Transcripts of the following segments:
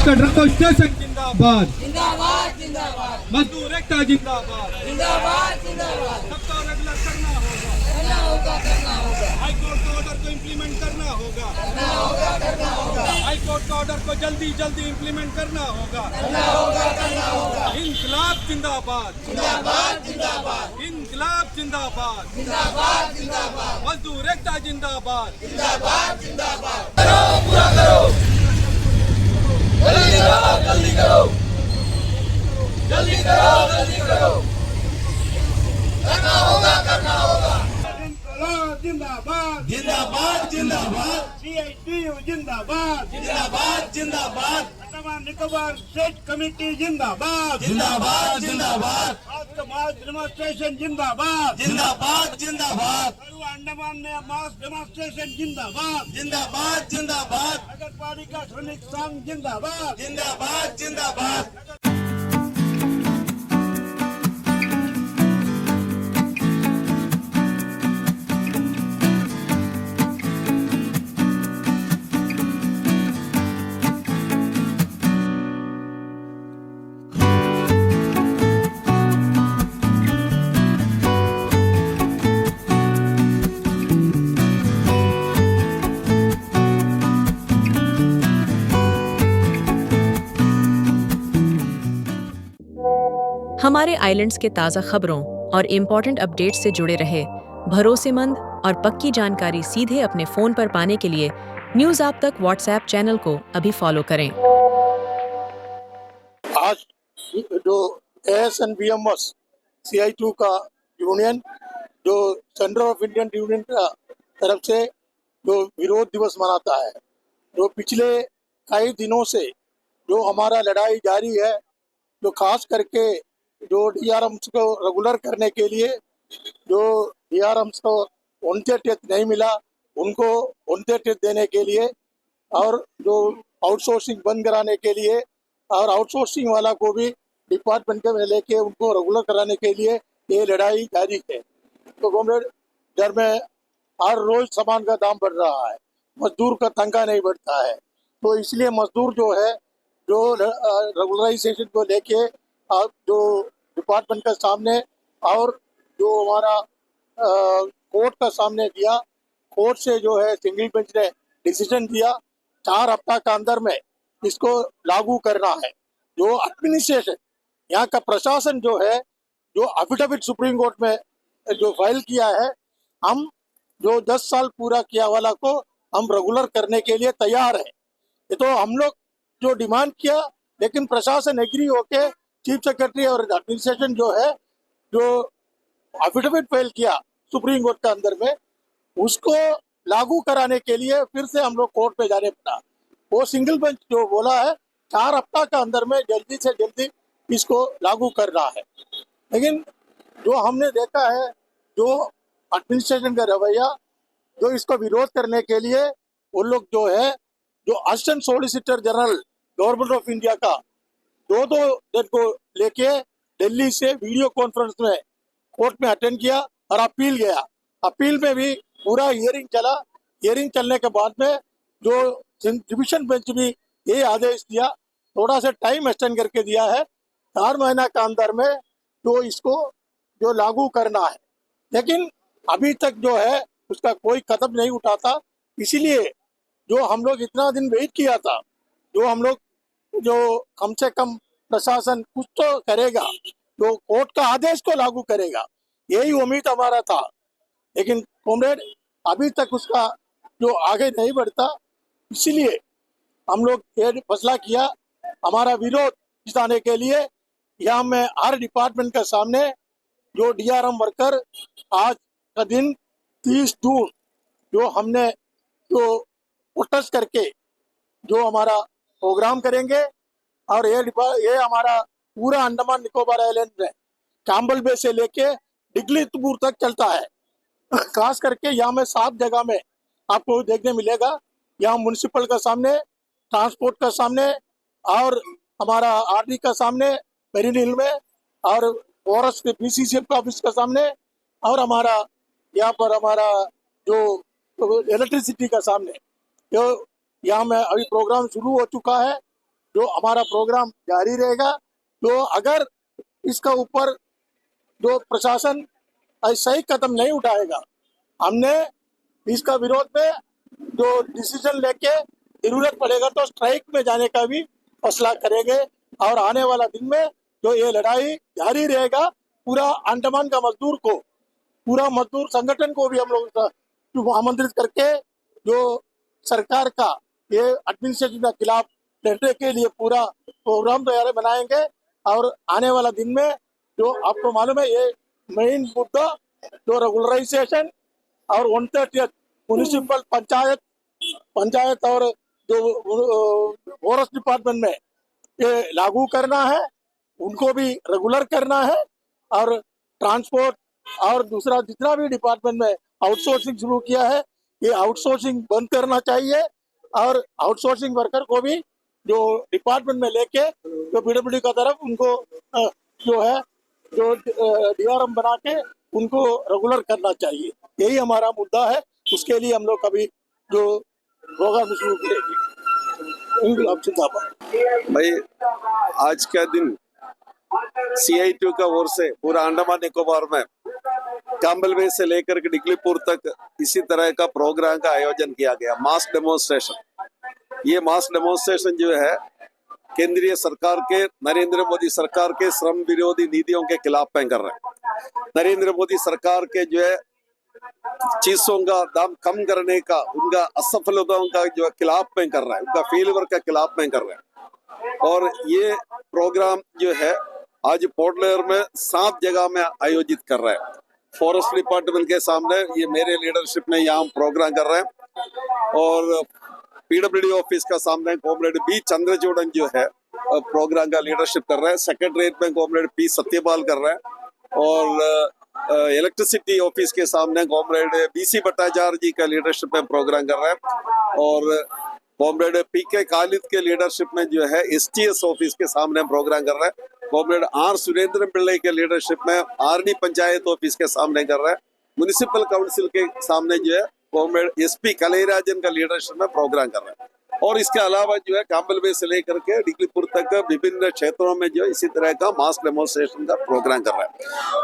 Katra station जिंदाबाद, जिंदाबाद जिंदाबाद, मजदूर एकता जिंदाबाद, जिंदाबाद जिंदाबाद, सबका रेगुलर करना होगा, करना होगा करना होगा, हाई कोर्ट के ऑर्डर को इम्प्लीमेंट करना होगा, करना होगा करना होगा, हाई कोर्ट के ऑर्डर को जल्दी जल्दी इम्प्लीमेंट करना होगा। करना होगा करना होगा, इंकलाब जिंदाबाद, जिंदाबाद जिंदाबाद, इंकलाब जिंदाबाद, जिंदाबाद जिंदाबाद, मजदूर एकता जिंदाबाद। जिंदाबाद जिंदाबाद, करो पूरा करो, जल्दी करो जल्दी करो, जल्दी करो जल्दी करो, करना होगा करना होगा। जिंदाबाद जिंदाबाद जिंदाबाद, सीआईटीयू जिंदाबाद जिंदाबाद जिंदाबाद, अंडमान निकोबार स्टेट कमेटी जिंदाबाद जिंदाबाद जिंदाबाद, मास डेमोन्स्ट्रेशन जिंदाबाद जिंदाबाद जिंदाबाद, अंडमान में मास डेमोन्स्ट्रेशन जिंदाबाद जिंदाबाद जिंदाबाद, नगर पालिका श्रमिक संघ जिंदाबाद जिंदाबाद जिंदाबाद। हमारे आइलैंड्स के ताज़ा खबरों और इम्पोर्टेंट अपडेट्स से जुड़े रहे भरोसेमंद और पक्की जानकारी सीधे अपने फ़ोन पर पाने के लिए न्यूज़ आप तक व्हाट्सएप चैनल को अभी फॉलो करें। आज जो ASNBMS CI2 का यूनियन जो सेंटर ऑफ इंडियन यूनियन का तरफ से जो विरोध दिवस मनाता है, जो पिछले कई दिनों से जो हमारा लड़ाई जारी है, जो खास करके जो DRMs को रेगुलर करने के लिए जो DRMs को उनते टेथ नहीं मिला उनको उनते टेथ देने के लिए और जो आउटसोर्सिंग बंद कराने के लिए और आउटसोर्सिंग वाला को भी डिपार्टमेंट में लेके उनको रेगुलर कराने के लिए ये लड़ाई जारी है। तो गवर्नमेंट घर में हर रोज सामान का दाम बढ़ रहा है, मजदूर का तनख्वाह नहीं बढ़ता है, तो इसलिए मजदूर जो है जो रेगुलराइजेशन को लेके जो डिपार्टमेंट के सामने और जो हमारा कोर्ट का सामने दिया, कोर्ट से जो है सिंगल बेंच ने डिसीजन दिया 4 हफ्ता के अंदर में इसको लागू करना है। जो एडमिनिस्ट्रेशन यहाँ का प्रशासन जो है जो एफिडेविट सुप्रीम कोर्ट में जो फाइल किया है, हम जो 10 साल पूरा किया वाला को हम रेगुलर करने के लिए तैयार है। ये तो हम लोग जो डिमांड किया, लेकिन प्रशासन एग्री होके चीफ सेक्रेटरी और एडमिनिस्ट्रेशन जो है जो एफिडेविट फाइल किया सुप्रीम कोर्ट के अंदर में, उसको लागू कराने के लिए फिर से हम लोग कोर्ट पे जाने पड़ा। वो सिंगल बेंच जो बोला है 4 हफ्ता के अंदर में जल्दी से जल्दी इसको लागू करना है। लेकिन जो हमने देखा है जो एडमिनिस्ट्रेशन का रवैया, जो इसको विरोध करने के लिए वो लोग जो है जो assistant solicitor general government of India का 2 दिन को लेके दिल्ली से वीडियो कॉन्फ्रेंस में कोर्ट में अटेंड किया और अपील गया। अपील में भी पूरा हियरिंग चला। हियरिंग चलने के बाद में जो डिवीजन बेंच भी ये आदेश दिया, थोड़ा सा टाइम एक्सटेंड करके दिया है 4 महीना के अंदर में जो इसको जो लागू करना है। लेकिन अभी तक जो है उसका कोई कदम नहीं उठाता। इसीलिए जो हम लोग इतना दिन वेट किया था, जो हम लोग जो कम से कम प्रशासन कुछ तो करेगा, जो कोर्ट का आदेश को लागू करेगा, यही उम्मीद हमारा था। लेकिन कॉमरेड अभी तक उसका जो आगे नहीं बढ़ता, इसीलिए हम लोग ये फैसला किया हमारा विरोध जिताने के लिए। यहाँ में हर डिपार्टमेंट के सामने जो DRM वर्कर आज का दिन 30 जून जो हमने जो प्रोटेस्ट करके जो हमारा प्रोग्राम करेंगे, और ये हमारा पूरा अंडमान निकोबार आइलैंड में कैम्बल बे से लेके डिग्लितपुर तक चलता है। खास करके यहाँ में 7 जगह में आपको देखने मिलेगा। यहाँ म्यूनिसिपल का सामने, ट्रांसपोर्ट का सामने, और हमारा RD का सामने मेरीन हिल में, और फॉरेस्ट BCCF का ऑफिस का सामने, और हमारा यहाँ पर हमारा जो इलेक्ट्रिसिटी का सामने। तो यहाँ में अभी प्रोग्राम शुरू हो चुका है। जो हमारा प्रोग्राम जारी रहेगा। तो अगर इसका ऊपर जो प्रशासन सही कदम नहीं उठाएगा, हमने इसका विरोध में जो डिसीजन लेके जरूरत पड़ेगा तो स्ट्राइक में जाने का भी फैसला करेंगे। और आने वाला दिन में जो ये लड़ाई जारी रहेगा, पूरा अंडमान का मजदूर को, पूरा मजदूर संगठन को भी हम लोग आमंत्रित करके जो सरकार का ये एडमिनिस्ट्रेशन के खिलाफ लड़ने के लिए पूरा प्रोग्राम तैयार बनाएंगे। और आने वाला दिन में जो आपको मालूम है, ये मेन मुद्दा जो रेगुलराइजेशन और 130 म्युनिसिपल पंचायत और जो फॉरेस्ट डिपार्टमेंट में ये लागू करना है, उनको भी रेगुलर करना है। और ट्रांसपोर्ट और दूसरा जितना भी डिपार्टमेंट में आउटसोर्सिंग शुरू किया है, ये आउटसोर्सिंग बंद करना चाहिए। और आउटसोर्सिंग वर्कर को भी जो डिपार्टमेंट में लेके जो पीडब्ल्यूडी का तरफ उनको जो है जो डीआरएम बना के उनको रेगुलर करना चाहिए। यही हमारा मुद्दा है। उसके लिए हम लोग कभी जो प्रोग्राम शुरू करेंगे। भाई आज का दिन CI2 का ओर से पूरा अंडमान निकोबार में काम्बल बे से लेकर के डिगलीपुर तक इसी तरह का प्रोग्राम का आयोजन किया गया। मास डेमोन्स्ट्रेशन, ये मास डेमोन्स्ट्रेशन जो है केंद्रीय सरकार के, नरेंद्र मोदी सरकार के श्रम विरोधी नीतियों के खिलाफ में कर रहे हैं। नरेंद्र मोदी सरकार के जो है चीजों का दाम कम करने का, उनका असफलताओं का जो खिलाफ में कर रहा है, उनका फेलियर का खिलाफ में कर रहे हैं। और ये प्रोग्राम जो है आज पोर्ट ब्लेयर में 7 जगह में आयोजित कर रहे हैं। फॉरेस्ट डिपार्टमेंट के सामने ये मेरे लीडरशिप में यहाँ प्रोग्राम कर रहे हैं। और पीडब्ल्यूडी ऑफिस का सामने कॉमरेड बी चंद्रचूड़न जो है प्रोग्राम का लीडरशिप कर रहे हैं। सेक्रेटरीट में कॉमरेड पी सत्यपाल कर रहे हैं। और इलेक्ट्रिसिटी ऑफिस के सामने कॉमरेड BC भट्टाचार्य जी का लीडरशिप में प्रोग्राम कर रहे हैं। और कॉमरेड PK खालिद के लीडरशिप में जो है STS ऑफिस के सामने प्रोग्राम कर रहे हैं। कॉमरेड R सुरेंद्र पिल्ले के लीडरशिप में RD पंचायत ऑफिस के सामने कर रहे हैं। म्युनिसिपल काउंसिल के सामने जो है कॉमरेड SP कलईराजन का लीडरशिप में प्रोग्राम कर रहे हैं। और इसके अलावा जो है काम्बल बे से लेकर के डिगलीपुर तक विभिन्न क्षेत्रों में जो इसी तरह का मास डेमोन्स्ट्रेशन का प्रोग्राम कर रहा है।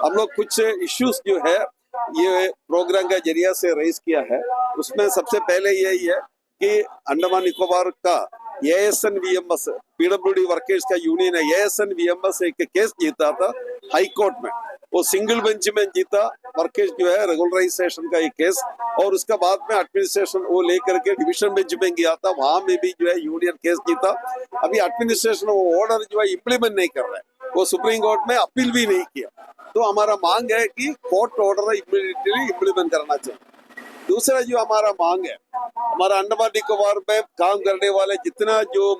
हम लोग कुछ इश्यूज जो है ये प्रोग्राम का जरिया से रेज किया है। उसमें सबसे पहले यही है कि अंडमान निकोबार का ASNVMS पीडब्ल्यूडी वर्कर्स का यूनियन है, ASNVMS एक केस जीता था हाई कोर्ट में, वो सिंगल बेंच में जीता वर्कर्स जो है रेगुलराइजेशन का एक केस। और उसका बाद में एडमिनिस्ट्रेशन वो लेकर के डिवीजन बेंच में गया था, वहां में भी जो है यूनियन केस जीता। अभी एडमिनिस्ट्रेशन वो ऑर्डर जो है इम्प्लीमेंट नहीं कर रहा है, वो सुप्रीम कोर्ट में अपील भी नहीं किया। तो हमारा मांग है कि कोर्ट ऑर्डर इमीडिएटली इम्प्लीमेंट करना चाहिए। दूसरा जो हमारा मांग है, हमारा अंडमान निकोबार में काम करने वाले जितना जो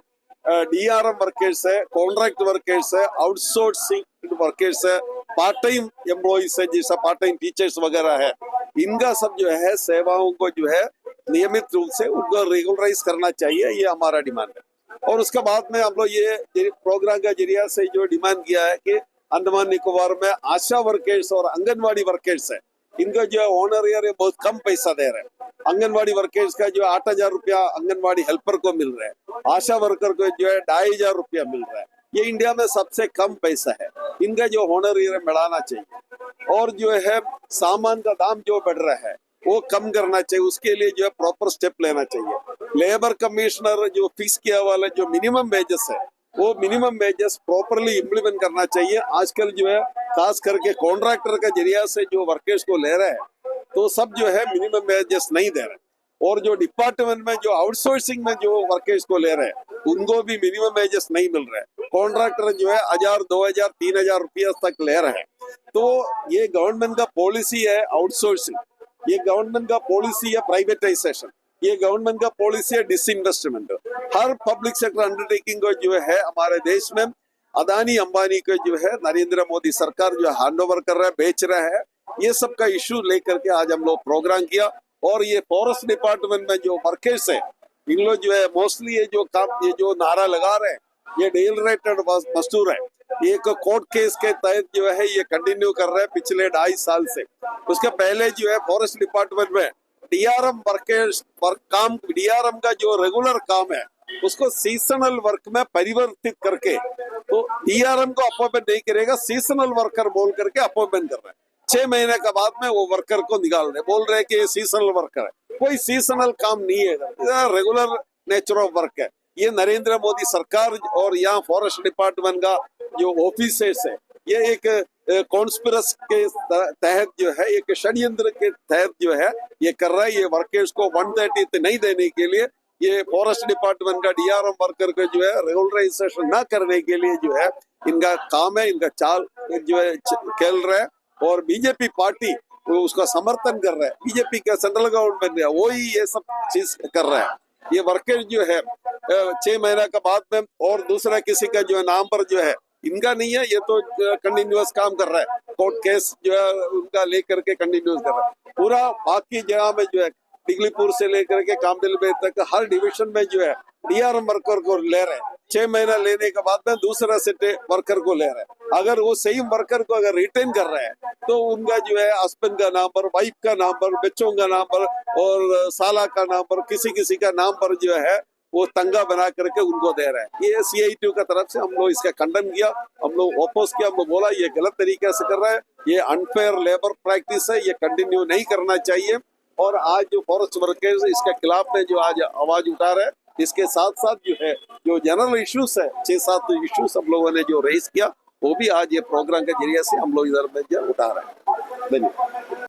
DRM वर्कर्स है, कॉन्ट्रैक्ट वर्कर्स है, आउटसोर्सिंग वर्कर्स है, पार्ट टाइम एम्प्लॉइज है, जैसा पार्ट टाइम टीचर्स वगैरह है, इनका सब जो है सेवाओं को जो है नियमित रूप से उनको रेगुलराइज करना चाहिए। ये हमारा डिमांड है। और उसके बाद में हम लोग ये प्रोग्राम का जरिया से जो डिमांड किया है कि अंडमान निकोबार में आशा वर्कर्स और आंगनवाड़ी वर्कर्स है, इनका जो है ऑनर बहुत कम पैसा दे रहे हैं। आंगनवाड़ी वर्कर्स का जो 8,000 रुपया आंगनवाड़ी हेल्पर को मिल रहा है, आशा वर्कर को जो है 2,500 रुपया मिल रहा है। ये इंडिया में सबसे कम पैसा है, इनका जो ऑनर बढ़ाना चाहिए। और जो है सामान का दाम जो बढ़ रहा है वो कम करना चाहिए, उसके लिए जो है प्रॉपर स्टेप लेना चाहिए। लेबर कमिश्नर जो फिक्स किया वाला जो मिनिमम वेजेस है, वो मिनिमम वेजेस प्रॉपरली इम्प्लीमेंट करना चाहिए। आजकल जो है खास करके कॉन्ट्रैक्टर का जरिया से जो वर्कर्स को ले रहे हैं, तो सब जो है मिनिमम वेजेस नहीं दे रहे। और जो डिपार्टमेंट में जो आउटसोर्सिंग में जो वर्कर्स को ले रहे हैं, उनको भी मिनिमम वेजेस नहीं मिल रहे। कॉन्ट्रैक्टर जो है 1,000, 2,000, 3,000 रुपया तक ले रहे हैं। तो ये गवर्नमेंट का पॉलिसी है आउटसोर्सिंग, ये गवर्नमेंट का पॉलिसी है प्राइवेटाइजेशन, ये गवर्नमेंट का पॉलिसी है डिसइन्वेस्टमेंट। हर पब्लिक सेक्टर अंडरटेकिंग को जो है हमारे देश में अदानी अंबानी को जो है नरेंद्र मोदी सरकार जो हैंड ओवर कर रहा है, बेच रहा है। ये सब का इश्यू लेकर के आज हम लोग प्रोग्राम किया। और ये फॉरेस्ट डिपार्टमेंट में जो वर्कर्स है, इन लोग जो है मोस्टली ये जो नारा लगा रहे हैं, ये डेल रेटेड मजदूर है। एक कोर्ट केस के तहत जो है ये कंटिन्यू कर रहे हैं पिछले 2.5 साल से। उसके पहले जो है फॉरेस्ट डिपार्टमेंट में DRM वर्कर्स काम, DRM का जो रेगुलर काम है उसको सीजनल वर्क में परिवर्तित करके, तो डीआरएम को अपॉइंटमेंट नहीं करेगा, सीजनल वर्कर बोल करके अपॉइंटमेंट कर रहा है। 6 महीने के बाद में वो वर्कर को निकाल रहे, बोल रहे कि ये सीजनल वर्कर है। कोई सीजनल काम नहीं है, रेगुलर नेचर ऑफ वर्क है। ये नरेंद्र मोदी सरकार और यहाँ फॉरेस्ट डिपार्टमेंट का जो ऑफिसर्स है, ये एक कॉन्स्पिरस के तहत जो है, एक षड्यंत्र के तहत जो है ये कर रहा है। ये वर्कर्स को 130 नहीं देने के लिए, ये फॉरेस्ट डिपार्टमेंट का डीआरएम वर्कर को जो है रेगुलराइजेशन ना करने के लिए जो है इनका काम है, इनका चाल जो है खेल रहा है। और बीजेपी पार्टी उसका समर्थन कर रहा है। बीजेपी का सेंट्रल गवर्नमेंट है वो ही ये सब चीज कर रहा है। ये वर्कर जो है 6 महीने के बाद में और दूसरा किसी का जो है नाम पर जो है, इनका नहीं है, ये तो कंटिन्यूअस काम कर रहा है। कोर्ट केस जो है उनका लेकर के कंटिन्यूअस कर रहा है। पूरा बाकी जगह में जो है डिगलीपुर से लेकर के कामदिल तक हर डिवीजन में जो है डीआरएम वर्कर को ले रहे हैं। 6 महीना लेने के बाद में दूसरा सेट वर्कर को ले रहे हैं। अगर वो सेम वर्कर को अगर रिटेन कर रहे हैं तो उनका जो है हस्बैंड का नाम पर, वाइफ का नाम पर, बच्चों का नाम पर और साला का नाम पर, किसी किसी का नाम पर जो है वो तंगा बना करके उनको दे रहे हैं। ये CITU का तरफ से हम लोग इसका खंडन किया, हम लोग ओपोज किया, हम लोग बोला ये गलत तरीके से कर रहा है, ये अनफेयर लेबर प्रैक्टिस है, ये कंटिन्यू नहीं करना चाहिए। और आज जो फॉरेस्ट वर्कर्स इसके खिलाफ में जो आज आवाज उठा रहे हैं, इसके साथ साथ जो है जो जनरल इश्यूज है 6-7 इश्यूज हम लोगों ने जो रेज किया वो भी आज ये प्रोग्राम के जरिए से हम लोग इधर में उठा रहे हैं। धन्यवाद।